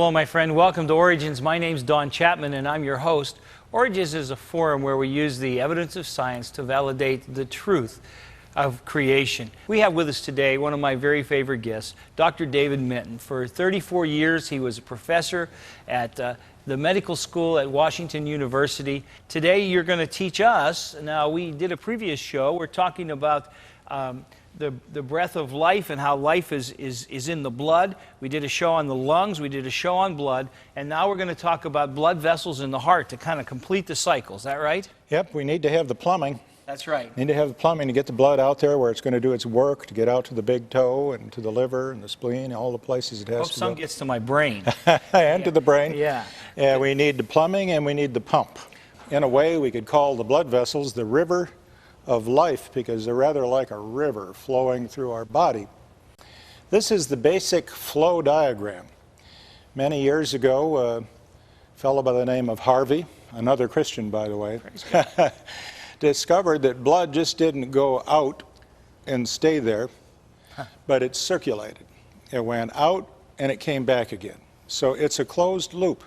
Hello, my friend. Welcome to Origins. My name's Donn Chapman, and I'm your host. Origins is a forum where we use the evidence of science to validate the truth of creation. We have with us today one of my very favorite guests, Dr. David Menton. For 34 years, he was a professor at the medical school at Washington University. Today, you're going to teach us. Now, we did a previous show. We're talking about the breath of life and how life is in the blood. We did a show on the lungs, we did a show on blood, and now we're going to talk about blood vessels in the heart to kind of complete the cycle. Is that right? Yep, we need to have the plumbing. That's right. We need to have the plumbing to get the blood out there where it's going to do its work, to get out to the big toe and to the liver and the spleen, all the places it has to go. Some gets to my brain. And to the brain. Yeah. We need the plumbing and we need the pump. In a way, we could call the blood vessels the river of life, because they're rather like a river flowing through our body. This is the basic flow diagram. Many years ago, a fellow by the name of Harvey, another Christian by the way, discovered that blood just didn't go out and stay there, but it circulated. It went out and it came back again. So it's a closed loop.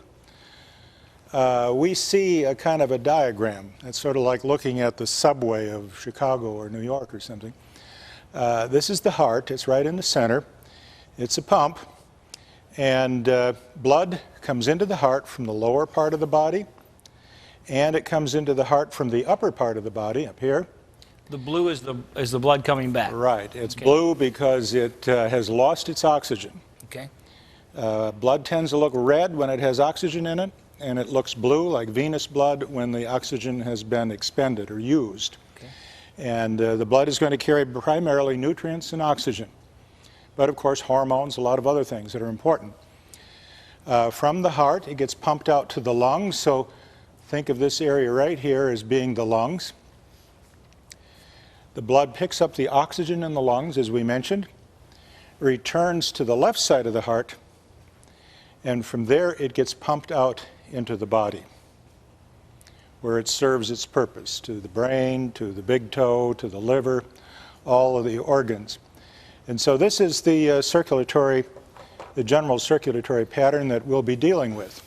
We see a kind of a diagram. It's sort of like looking at the subway of Chicago or New York or something. This is the heart. It's right in the center. It's a pump. And blood comes into the heart from the lower part of the body, and it comes into the heart from the upper part of the body, up here. The blue is the blood coming back. Right. It's blue because it has lost its oxygen. Okay. Blood tends to look red when it has oxygen in it, and it looks blue like venous blood when the oxygen has been expended or used. Okay. And the blood is going to carry primarily nutrients and oxygen, but of course hormones, a lot of other things that are important. From the heart, it gets pumped out to the lungs, so think of this area right here as being the lungs. The blood picks up the oxygen in the lungs, as we mentioned, returns to the left side of the heart, and from there it gets pumped out into the body, where it serves its purpose, to the brain, to the big toe, to the liver, all of the organs. And so this is the general circulatory pattern that we'll be dealing with.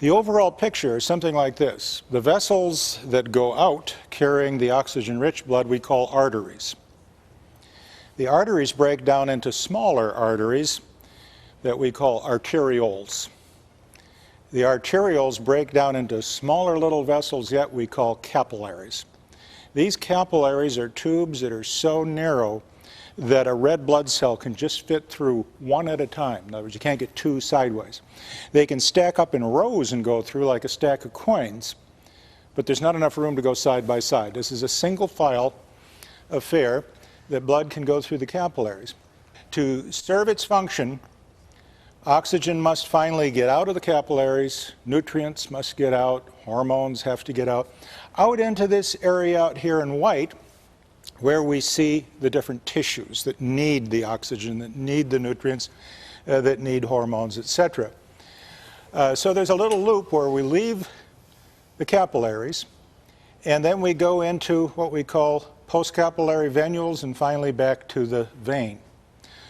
The overall picture is something like this. The vessels that go out carrying the oxygen-rich blood we call arteries. The arteries break down into smaller arteries that we call arterioles. The arterioles break down into smaller little vessels yet we call capillaries. These capillaries are tubes that are so narrow that a red blood cell can just fit through one at a time. In other words, you can't get two sideways. They can stack up in rows and go through like a stack of coins, but there's not enough room to go side by side. This is a single file affair that blood can go through the capillaries. To serve its function, oxygen must finally get out of the capillaries, nutrients must get out, hormones have to get out into this area out here in white, where we see the different tissues that need the oxygen, that need the nutrients, that need hormones, etc. So there's a little loop where we leave the capillaries, and then we go into what we call postcapillary venules, and finally back to the vein.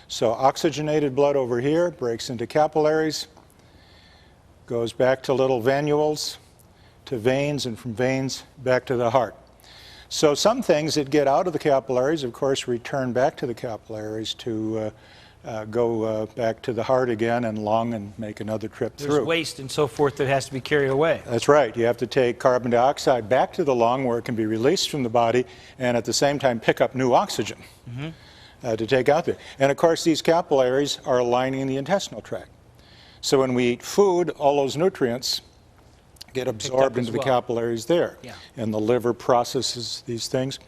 So oxygenated blood over here breaks into capillaries, goes back to little venules, to veins, and from veins back to the heart. So some things that get out of the capillaries, of course, return back to the capillaries to go back to the heart again and lung and make another trip through. There's waste and so forth that has to be carried away. That's right. You have to take carbon dioxide back to the lung where it can be released from the body, and at the same time pick up new oxygen. To take out there. And of course these capillaries are lining the intestinal tract. So when we eat food, all those nutrients get absorbed into the capillaries there. Yeah. And the liver processes these things.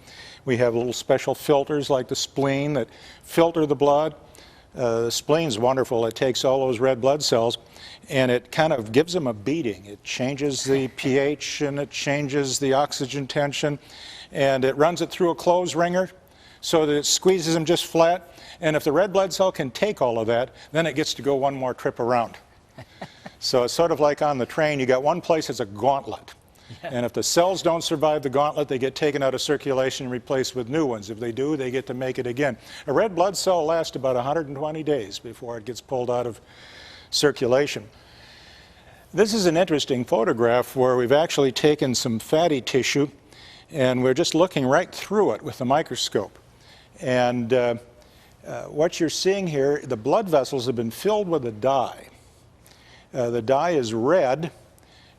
We have little special filters like the spleen that filter the blood. The spleen's wonderful. It takes all those red blood cells and it kind of gives them a beating. It changes the pH and it changes the oxygen tension, and it runs it through a clothes wringer so that it squeezes them just flat, and if the red blood cell can take all of that, then it gets to go one more trip around. So it's sort of like on the train, you got one place that's a gauntlet. Yeah. And if the cells don't survive the gauntlet, they get taken out of circulation and replaced with new ones. If they do, they get to make it again. A red blood cell lasts about 120 days before it gets pulled out of circulation. This is an interesting photograph where we've actually taken some fatty tissue and we're just looking right through it with a microscope. And what you're seeing here, the blood vessels have been filled with a dye. The dye is red,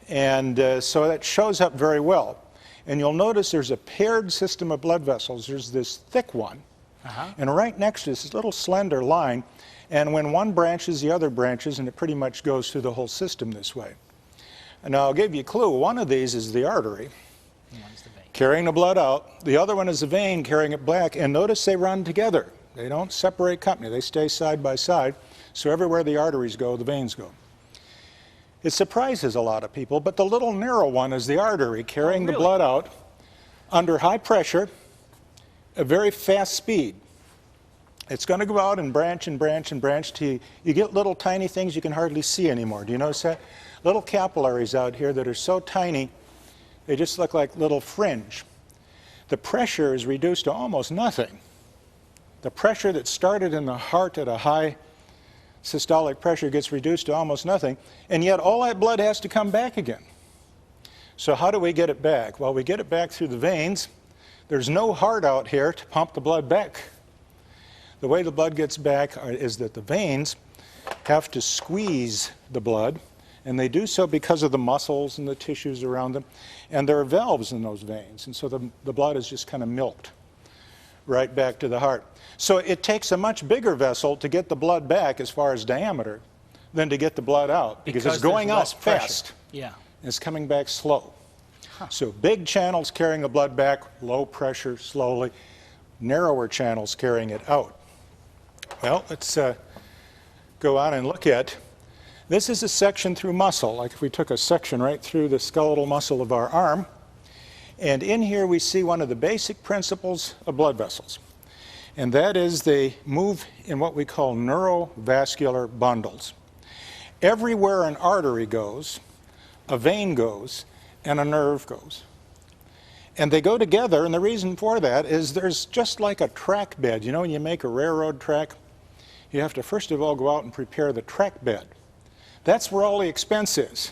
and so that shows up very well. And you'll notice there's a paired system of blood vessels. There's this thick one, and right next to this little slender line, and when one branches, the other branches, and it pretty much goes through the whole system this way. And now I'll give you a clue. One of these is the artery, carrying the blood out. The other one is the vein carrying it back, and notice they run together. They don't separate company. They stay side by side, so everywhere the arteries go, the veins go. It surprises a lot of people, but the little narrow one is the artery carrying the blood out under high pressure, a very fast speed. It's going to go out and branch and branch and branch till you get little tiny things you can hardly see anymore. Do you notice that? Little capillaries out here that are so tiny, they just look like little fringe. The pressure is reduced to almost nothing. The pressure that started in the heart at a high systolic pressure gets reduced to almost nothing, and yet all that blood has to come back again. So how do we get it back? Well, we get it back through the veins. There's no heart out here to pump the blood back. The way the blood gets back is that the veins have to squeeze the blood, and they do so because of the muscles and the tissues around them, and there are valves in those veins, and so the blood is just kind of milked right back to the heart. So it takes a much bigger vessel to get the blood back as far as diameter than to get the blood out, because it's going out fast. Yeah. And it's coming back slow. So big channels carrying the blood back, low pressure, slowly. Narrower channels carrying it out. Well, let's go on and look at, this is a section through muscle, like if we took a section right through the skeletal muscle of our arm. And in here we see one of the basic principles of blood vessels. And that is they move in what we call neurovascular bundles. Everywhere an artery goes, a vein goes, and a nerve goes. And they go together, and the reason for that is there's just like a track bed. You know, when you make a railroad track, you have to first of all go out and prepare the track bed. That's where all the expense is.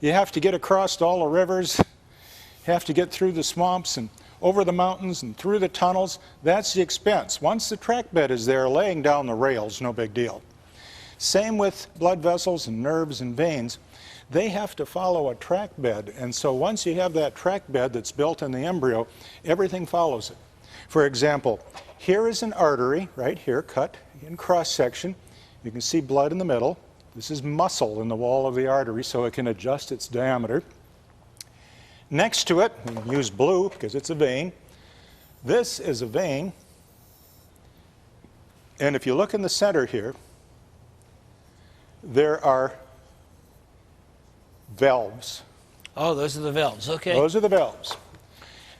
You have to get across all the rivers, you have to get through the swamps and over the mountains and through the tunnels. That's the expense. Once the track bed is there, laying down the rails, no big deal. Same with blood vessels and nerves and veins. They have to follow a track bed, and so once you have that track bed that's built in the embryo, everything follows it. For example, here is an artery right here, cut in cross section. You can see blood in the middle. This is muscle in the wall of the artery, so it can adjust its diameter. Next to it, we use blue because it's a vein. This is a vein, and if you look in the center here, there are valves. Oh, those are the valves, okay. Those are the valves.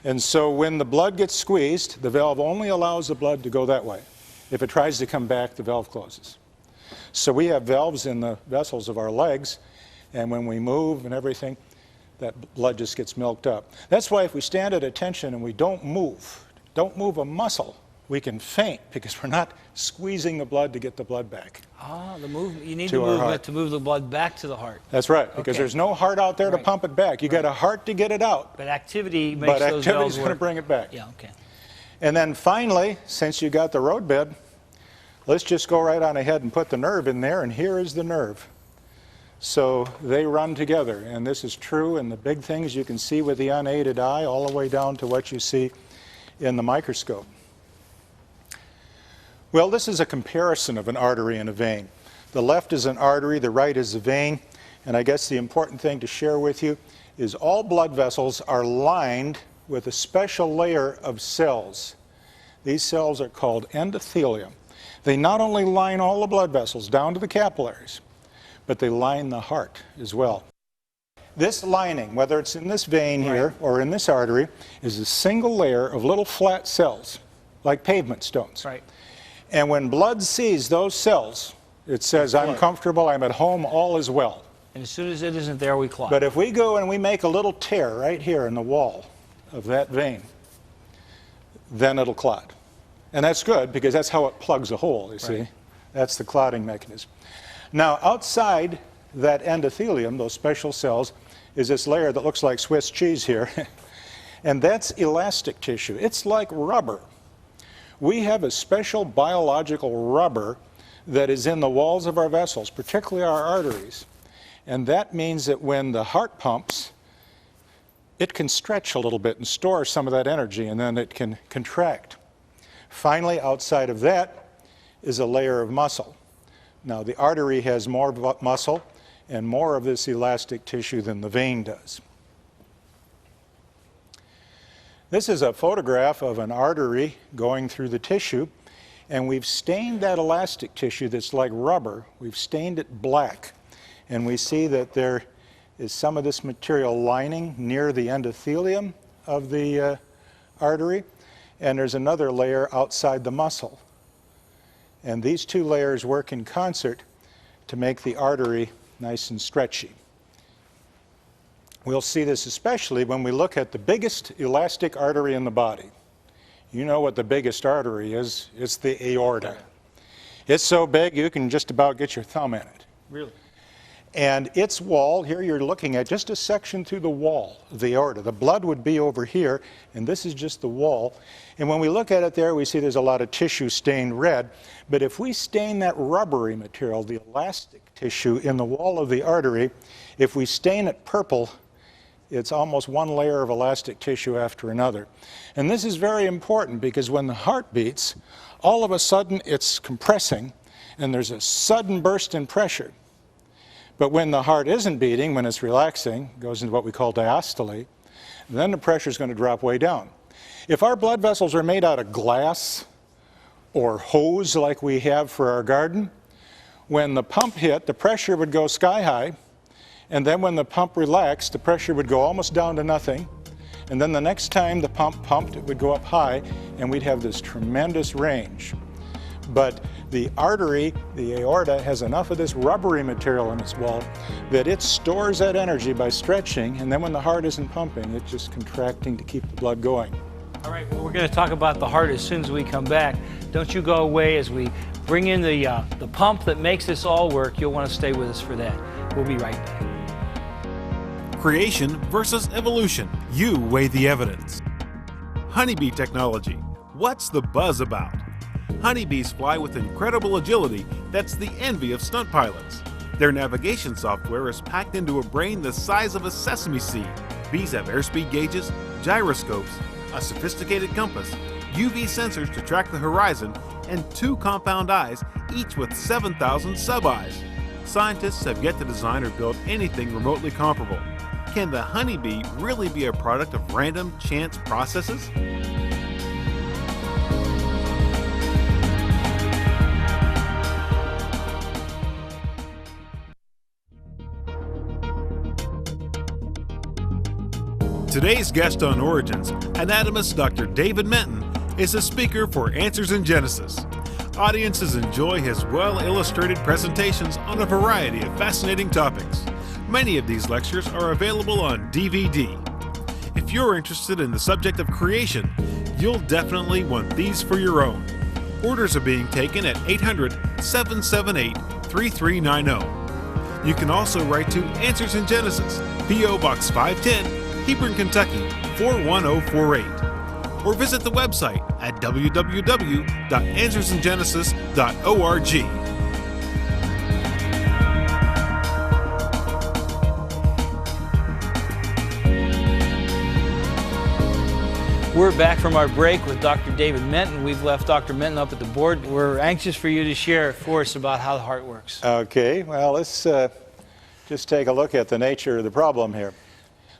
And so when the blood gets squeezed, the valve only allows the blood to go that way. If it tries to come back, the valve closes. So we have valves in the vessels of our legs, and when we move and everything, that blood just gets milked up. That's why if we stand at attention and we don't move a muscle, we can faint because we're not squeezing the blood to get the blood back. Ah, the movement. You need to move it to move the blood back to the heart. That's right, because there's no heart out there to pump it back. You got a heart to get it out. But activity makes those valves work. But activity's going to bring it back. Yeah, okay. And then finally, since you got the road bed, let's just go right on ahead and put the nerve in there, and here is the nerve. So they run together, and this is true in the big things you can see with the unaided eye, all the way down to what you see in the microscope. Well, this is a comparison of an artery and a vein. The left is an artery, the right is a vein, and I guess the important thing to share with you is all blood vessels are lined with a special layer of cells. These cells are called endothelium. They not only line all the blood vessels down to the capillaries, but they line the heart as well. This lining, whether it's in this vein here or in this artery, is a single layer of little flat cells, like pavement stones. Right. And when blood sees those cells, it says, I'm comfortable, I'm at home, all is well. And as soon as it isn't there, we clot. But if we go and we make a little tear right here in the wall of that vein, then it'll clot. And that's good, because that's how it plugs a hole, you see. That's the clotting mechanism. Now, outside that endothelium, those special cells, is this layer that looks like Swiss cheese here. And that's elastic tissue. It's like rubber. We have a special biological rubber that is in the walls of our vessels, particularly our arteries. And that means that when the heart pumps, it can stretch a little bit and store some of that energy, and then it can contract. Finally, outside of that is a layer of muscle. Now, the artery has more muscle and more of this elastic tissue than the vein does. This is a photograph of an artery going through the tissue, and we've stained that elastic tissue that's like rubber. We've stained it black, and we see that there is some of this material lining near the endothelium of the artery, and there's another layer outside the muscle. And these two layers work in concert to make the artery nice and stretchy. We'll see this especially when we look at the biggest elastic artery in the body. You know what the biggest artery is. It's the aorta. It's so big you can just about get your thumb in it. Really? And its wall, here you're looking at just a section through the wall of the aorta. The blood would be over here, and this is just the wall. And when we look at it there, we see there's a lot of tissue stained red. But if we stain that rubbery material, the elastic tissue in the wall of the artery, if we stain it purple, it's almost one layer of elastic tissue after another. And this is very important because when the heart beats, all of a sudden it's compressing, and there's a sudden burst in pressure. But when the heart isn't beating, when it's relaxing, it goes into what we call diastole, then the pressure is going to drop way down. If our blood vessels are made out of glass or hose like we have for our garden, when the pump hit, the pressure would go sky high, and then when the pump relaxed, the pressure would go almost down to nothing, and then the next time the pump pumped, it would go up high, and we'd have this tremendous range. But the artery, the aorta, has enough of this rubbery material in its wall that it stores that energy by stretching, and then when the heart isn't pumping, it's just contracting to keep the blood going. All right, well, we're going to talk about the heart as soon as we come back. Don't you go away as we bring in the pump that makes this all work. You'll want to stay with us for that. We'll be right back. Creation versus evolution. You weigh the evidence. Honeybee technology. What's the buzz about? Honeybees fly with incredible agility that's the envy of stunt pilots. Their navigation software is packed into a brain the size of a sesame seed. Bees have airspeed gauges, gyroscopes, a sophisticated compass, UV sensors to track the horizon, and 2 compound eyes, each with 7,000 sub-eyes. Scientists have yet to design or build anything remotely comparable. Can the honeybee really be a product of random chance processes? Today's guest on Origins, anatomist Dr. David Menton, is a speaker for Answers in Genesis. Audiences enjoy his well-illustrated presentations on a variety of fascinating topics. Many of these lectures are available on DVD. If you're interested in the subject of creation, you'll definitely want these for your own. Orders are being taken at 800-778-3390. You can also write to Answers in Genesis, P.O. Box 510, Hebron, Kentucky 41048, or visit the website at www.answersingenesis.org. We're back from our break with Dr. David Menton. We've left Dr. Menton up at the board. We're anxious for you to share for us about how the heart works. Okay, well, let's just take a look at the nature of the problem here.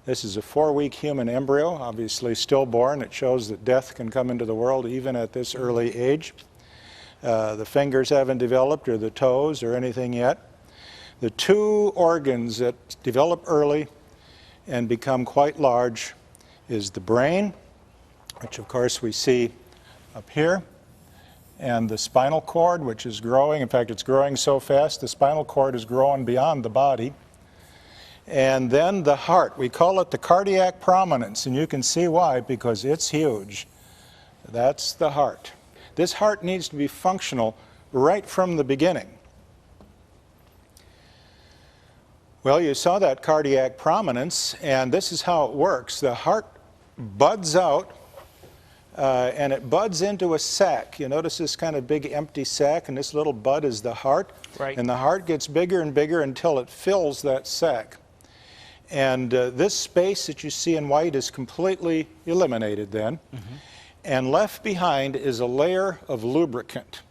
This is a 4-week human embryo, obviously stillborn. It shows that death can come into the world even at this early age. The fingers haven't developed, or the toes, or anything yet. The 2 organs that develop early and become quite large is the brain, which of course we see up here, and the spinal cord, which is growing. In fact, it's growing so fast, the spinal cord is growing beyond the body. And then the heart. We call it the cardiac prominence, and you can see why, because it's huge. That's the heart. This heart needs to be functional right from the beginning. Well, you saw that cardiac prominence, and this is how it works. The heart buds out, and it buds into a sac. You notice this kind of big empty sac, and this little bud is the heart. Right. And the heart gets bigger and bigger until it fills that sac. And this space that you see in white is completely eliminated then. And left behind is a layer of lubricant.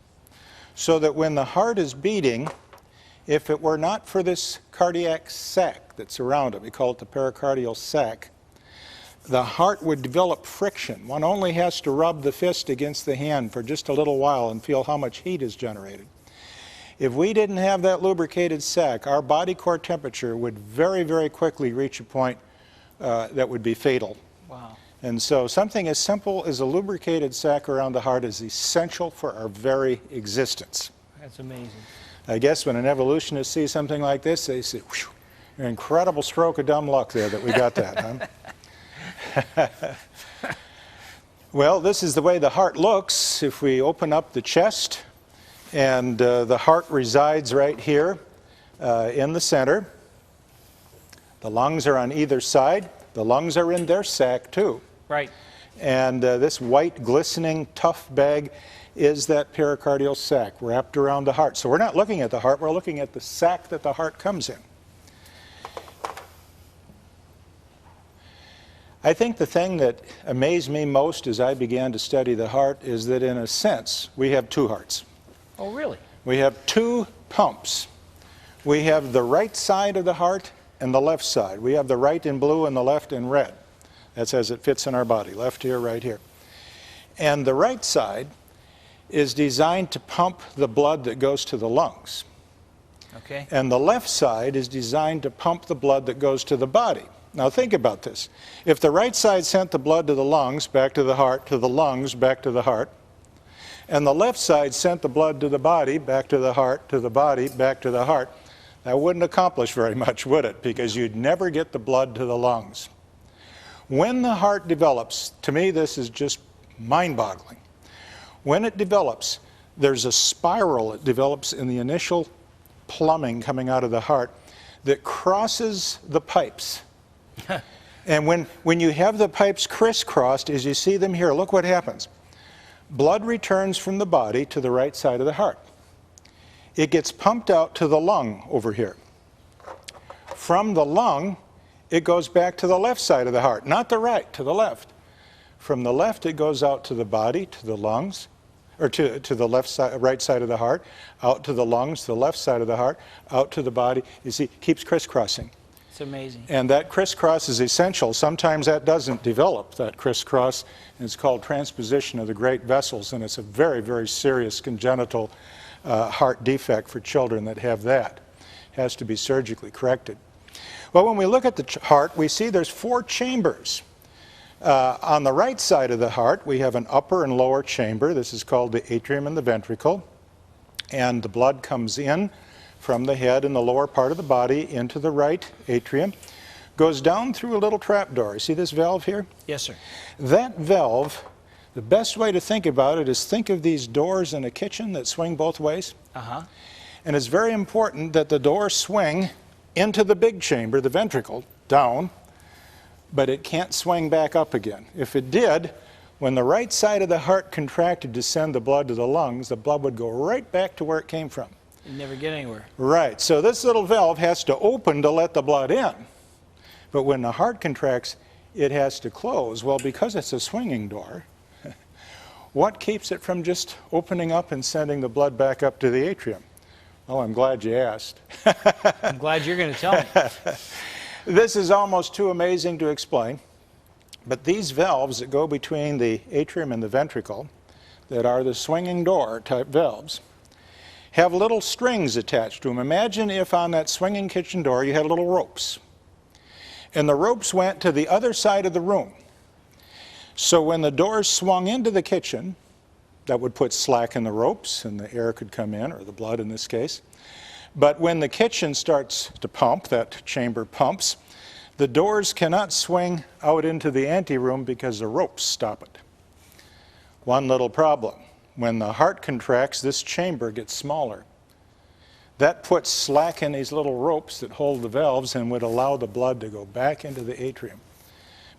So that when the heart is beating, if it were not for this cardiac sac that's around it, we call it the pericardial sac, the heart would develop friction. One only has to rub the fist against the hand for just a little while and feel how much heat is generated. If we didn't have that lubricated sac, our body core temperature would very, very quickly reach a point that would be fatal. Wow. And so something as simple as a lubricated sac around the heart is essential for our very existence. That's amazing. I guess when an evolutionist sees something like this, they say, "Whew, an incredible stroke of dumb luck there that we got that, huh?" Well, this is the way the heart looks. If we open up the chest, and the heart resides right here in the center. The lungs are on either side. The lungs are in their sac too. Right. And this white, glistening, tough bag is that pericardial sac wrapped around the heart. So we're not looking at the heart, we're looking at the sac that the heart comes in. I think the thing that amazed me most as I began to study the heart is that in a sense, we have two hearts. Oh, really? We have two pumps. We have the right side of the heart and the left side. We have the right in blue and the left in red. That's as it fits in our body, left here, right here. And the right side is designed to pump the blood that goes to the lungs. Okay. And the left side is designed to pump the blood that goes to the body. Now think about this. If the right side sent the blood to the lungs, back to the heart, to the lungs, back to the heart, and the left side sent the blood to the body, back to the heart, to the body, back to the heart, that wouldn't accomplish very much, would it? Because you'd never get the blood to the lungs. When the heart develops, to me this is just mind-boggling. When it develops, there's a spiral that develops in the initial plumbing coming out of the heart that crosses the pipes. And when you have the pipes crisscrossed, as you see them here, look what happens. Blood returns from the body to the right side of the heart. It gets pumped out to the lung over here. From the lung, it goes back to the left side of the heart, not the right, to the left. From the left, it goes out to the body, to the lungs, or to the left side, right side of the heart, out to the lungs, to the left side of the heart, out to the body. You see, it keeps crisscrossing. It's amazing. And that crisscross is essential. Sometimes that doesn't develop, that crisscross. And it's called transposition of the great vessels, and it's a very, very serious congenital heart defect for children that have that. It has to be surgically corrected. Well, when we look at the heart, we see there's 4 chambers. On the right side of the heart, we have an upper and lower chamber. This is called the atrium and the ventricle. And the blood comes in from the head and the lower part of the body into the right atrium, goes down through a little trap door. You see this valve here? Yes, sir. That valve, the best way to think about it is think of these doors in a kitchen that swing both ways. Uh-huh. And it's very important that the doors swing into the big chamber, the ventricle, down, but it can't swing back up again. If it did, when the right side of the heart contracted to send the blood to the lungs, the blood would go right back to where it came from. You never get anywhere. Right, so this little valve has to open to let the blood in. But when the heart contracts, it has to close. Well, because it's a swinging door, what keeps it from just opening up and sending the blood back up to the atrium? Well, I'm glad you asked. I'm glad you're going to tell me. This is almost too amazing to explain, but these valves that go between the atrium and the ventricle, that are the swinging door type valves, have little strings attached to them. Imagine if on that swinging kitchen door you had little ropes, and the ropes went to the other side of the room. So when the doors swung into the kitchen, that would put slack in the ropes and the air could come in, or the blood in this case. But when the kitchen starts to pump, that chamber pumps, the doors cannot swing out into the anteroom because the ropes stop it. One little problem. When the heart contracts, this chamber gets smaller. That puts slack in these little ropes that hold the valves and would allow the blood to go back into the atrium.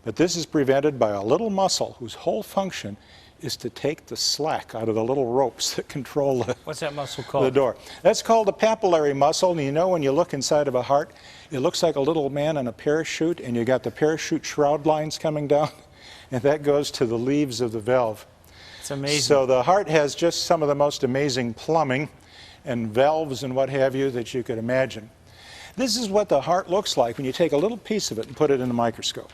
But this is prevented by a little muscle whose whole function is to take the slack out of the little ropes that control What's that muscle called? the door. That's called the papillary muscle, and you know when you look inside of a heart, it looks like a little man in a parachute, and you got the parachute shroud lines coming down, and that goes to the leaves of the valve. It's amazing. So the heart has just some of the most amazing plumbing and valves and what have you that you could imagine. This is what the heart looks like when you take a little piece of it and put it in a microscope.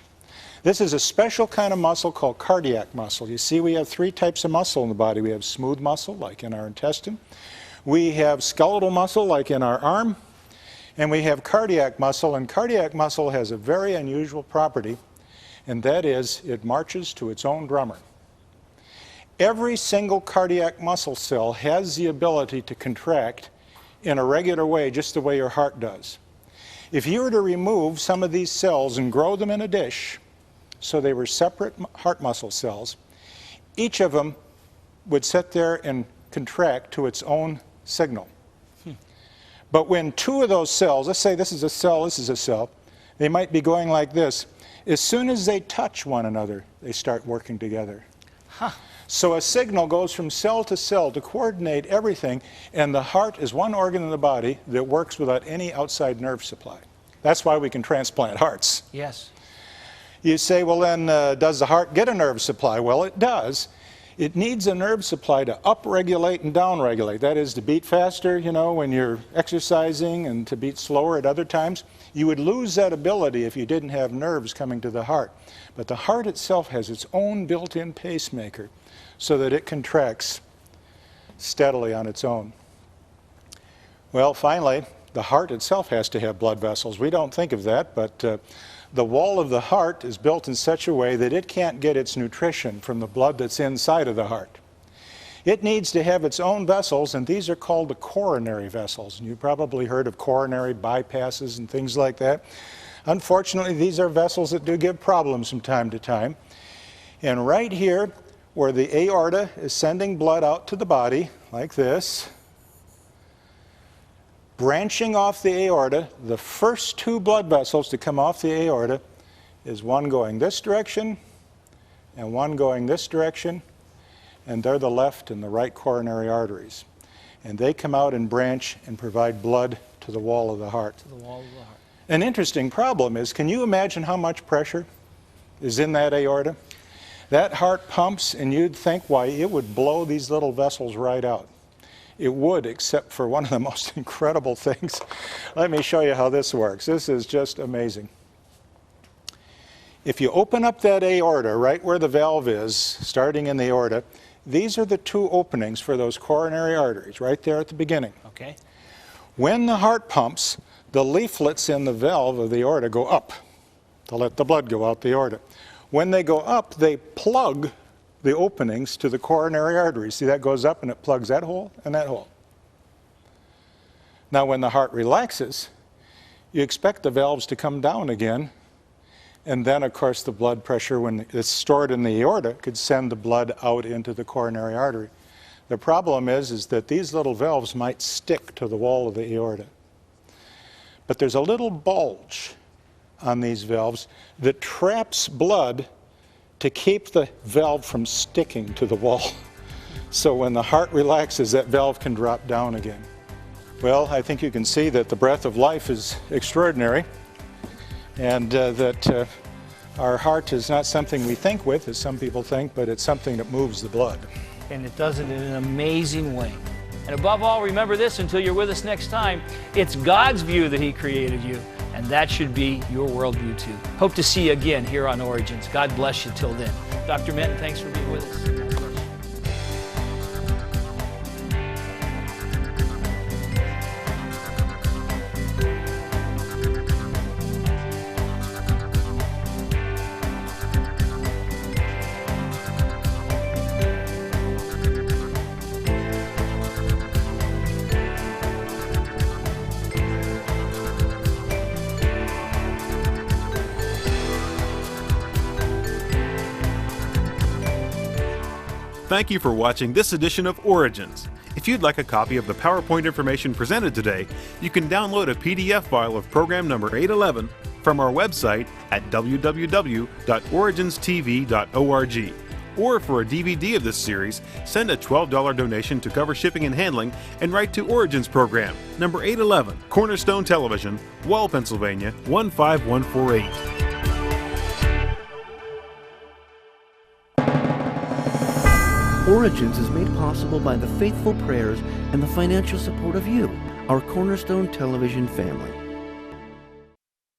This is a special kind of muscle called cardiac muscle. You see, we have three types of muscle in the body. We have smooth muscle, like in our intestine. We have skeletal muscle, like in our arm. And we have cardiac muscle. And cardiac muscle has a very unusual property, and that is it marches to its own drummer. Every single cardiac muscle cell has the ability to contract in a regular way, just the way your heart does. If you were to remove some of these cells and grow them in a dish, so they were separate heart muscle cells, each of them would sit there and contract to its own signal. But when two of those cells, let's say this is a cell, they might be going like this. As soon as they touch one another, they start working together. So a signal goes from cell to cell to coordinate everything, and the heart is one organ in the body that works without any outside nerve supply. That's why we can transplant hearts. Yes. You say, well then, does the heart get a nerve supply? Well, it does. It needs a nerve supply to upregulate and downregulate. That is, to beat faster, you know, when you're exercising, and to beat slower at other times. You would lose that ability if you didn't have nerves coming to the heart. But the heart itself has its own built-in pacemaker so that it contracts steadily on its own. Well, finally, the heart itself has to have blood vessels. We don't think of that, but the wall of the heart is built in such a way that it can't get its nutrition from the blood that's inside of the heart. It needs to have its own vessels, and these are called the coronary vessels. And you've probably heard of coronary bypasses and things like that. Unfortunately, these are vessels that do give problems from time to time. And right here, where the aorta is sending blood out to the body, like this, branching off the aorta, the first two blood vessels to come off the aorta is one going this direction and one going this direction, and they're the left and the right coronary arteries. And they come out and branch and provide blood to the wall of the heart. To the wall of the heart. An interesting problem is, can you imagine how much pressure is in that aorta? That heart pumps, and you'd think, why, it would blow these little vessels right out. It would, except for one of the most incredible things. Let me show you how this works. This is just amazing. If you open up that aorta right where the valve is, starting in the aorta, these are the two openings for those coronary arteries, right there at the beginning. Okay. When the heart pumps, the leaflets in the valve of the aorta go up to let the blood go out the aorta. When they go up, they plug the openings to the coronary arteries. See, that goes up and it plugs that hole and that hole. Now, when the heart relaxes, you expect the valves to come down again, and then, of course, the blood pressure, when it's stored in the aorta, could send the blood out into the coronary artery. The problem is that these little valves might stick to the wall of the aorta. But there's a little bulge on these valves that traps blood to keep the valve from sticking to the wall. So when the heart relaxes, that valve can drop down again. Well, I think you can see that the breath of life is extraordinary, and that our heart is not something we think with, as some people think, but it's something that moves the blood. And it does it in an amazing way. And above all, remember this until you're with us next time. It's God's view that He created you, and that should be your worldview too. Hope to see you again here on Origins. God bless you till then. Dr. Menton, thanks for being with us. God bless you. Thank you for watching this edition of Origins. If you'd like a copy of the PowerPoint information presented today, you can download a PDF file of program number 811 from our website at www.originstv.org. Or for a DVD of this series, send a $12 donation to cover shipping and handling and write to Origins Program, number 811, Cornerstone Television, Wall, Pennsylvania, 15148. Origins is made possible by the faithful prayers and the financial support of you, our Cornerstone Television family.